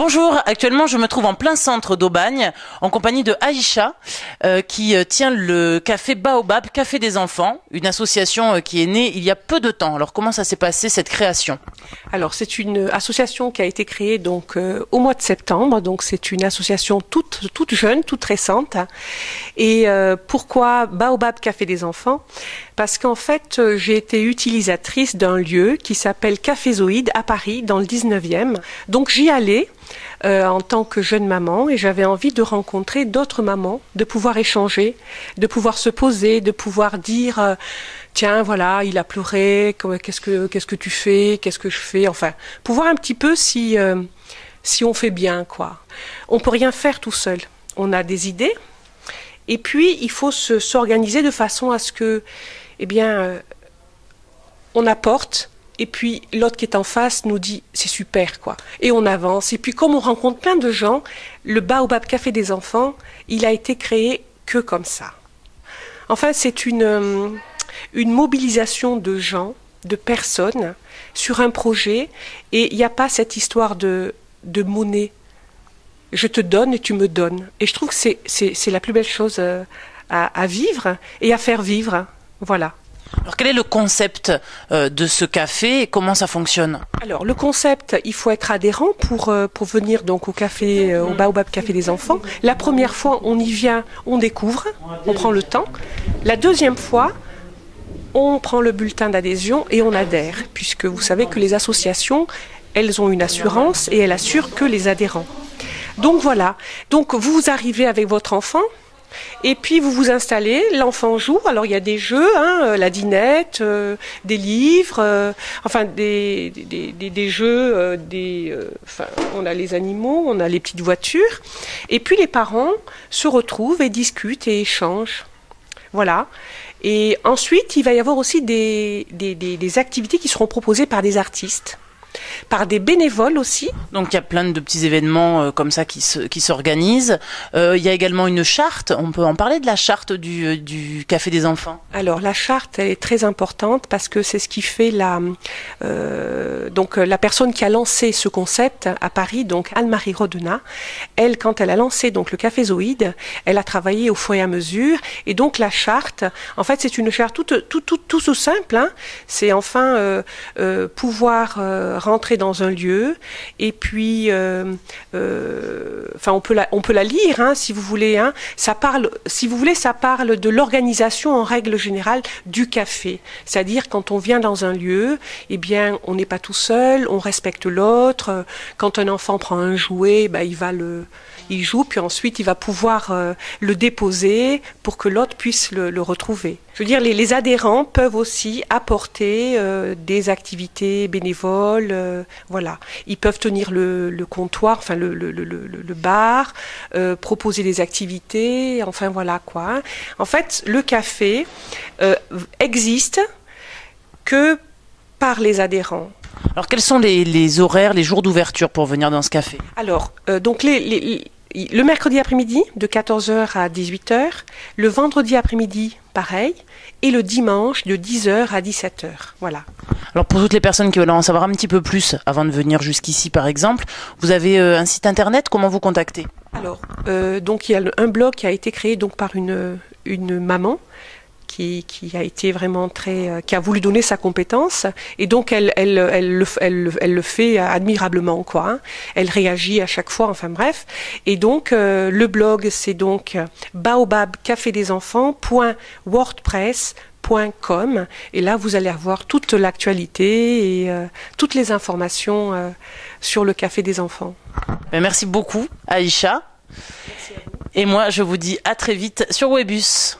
Bonjour, actuellement je me trouve en plein centre d'Aubagne en compagnie de Aïcha qui tient le café Baobab, Café des enfants, une association qui est née il y a peu de temps. Alors comment ça s'est passé cette création? Alors c'est une association qui a été créée donc au mois de septembre, donc c'est une association toute jeune, toute récente. Et pourquoi Baobab, Café des enfants? Parce qu'en fait j'ai été utilisatrice d'un lieu qui s'appelle Cafézoïde à Paris dans le 19e. Donc j'y allais en tant que jeune maman et j'avais envie de rencontrer d'autres mamans, de pouvoir échanger, de pouvoir se poser, de pouvoir dire tiens voilà il a pleuré, qu'est-ce que tu fais, qu'est-ce que je fais, enfin pour voir un petit peu si on fait bien quoi. On peut rien faire tout seul, on a des idées et puis il faut s'organiser de façon à ce que on apporte. Et puis l'autre qui est en face nous dit c'est super quoi. Et on avance. Et puis comme on rencontre plein de gens, le Baobab Café des enfants, il a été créé que comme ça. Enfin c'est une mobilisation de gens, de personnes sur un projet. Et il n'y a pas cette histoire de monnaie. Je te donne et tu me donnes. Et je trouve que c'est la plus belle chose à vivre et à faire vivre. Voilà. Alors quel est le concept de ce café et comment ça fonctionne? Alors le concept, il faut être adhérent pour venir donc au café, au Baobab Café des enfants. La première fois, on y vient, on découvre, on prend le temps. La deuxième fois, on prend le bulletin d'adhésion et on adhère, puisque vous savez que les associations, elles ont une assurance et elles assurent que les adhérents. Donc voilà, donc vous arrivez avec votre enfant. Et puis vous vous installez, l'enfant joue, alors il y a des jeux, la dinette, des livres, des jeux, on a les animaux, on a les petites voitures, et puis les parents se retrouvent et discutent et échangent. Voilà. Et ensuite, il va y avoir aussi des activités qui seront proposées par des artistes. Par des bénévoles aussi. Donc il y a plein de petits événements comme ça qui s'organisent. Il y a également une charte, on peut en parler de la charte du Café des enfants? Alors la charte elle est très importante parce que c'est ce qui fait la personne qui a lancé ce concept à Paris, donc Anne-Marie Rodena, elle quand elle a lancé donc le Cafézoïde, elle a travaillé au fur et à mesure et donc la charte, en fait c'est une charte tout simple, c'est enfin pouvoir rentrer dans un lieu et puis on peut la lire si vous voulez, ça parle de l'organisation en règle générale du café, c'est-à-dire quand on vient dans un lieu, on n'est pas tout seul, on respecte l'autre, quand un enfant prend un jouet, il joue, puis ensuite il va pouvoir le déposer pour que l'autre puisse le retrouver. Je veux dire, les adhérents peuvent aussi apporter des activités bénévoles, voilà. Ils peuvent tenir le comptoir, enfin le bar, proposer des activités, enfin voilà quoi. En fait, le café existe que par les adhérents. Alors quels sont les horaires, les jours d'ouverture pour venir dans ce café? Alors, donc le mercredi après-midi de 14h à 18h, le vendredi après-midi pareil, et le dimanche de 10h à 17h. Voilà. Alors pour toutes les personnes qui veulent en savoir un petit peu plus avant de venir jusqu'ici par exemple, vous avez un site internet, comment vous contacter? Alors, donc il y a un blog qui a été créé donc par une maman qui a été vraiment qui a voulu donner sa compétence et donc elle le fait admirablement quoi. Elle réagit à chaque fois, enfin bref. Et donc le blog c'est donc baobabcafédesenfants.wordpress.com et là vous allez avoir toute l'actualité et toutes les informations sur le Café des enfants. Merci beaucoup Aïcha. Merci à vous. Et moi je vous dis à très vite sur Webus.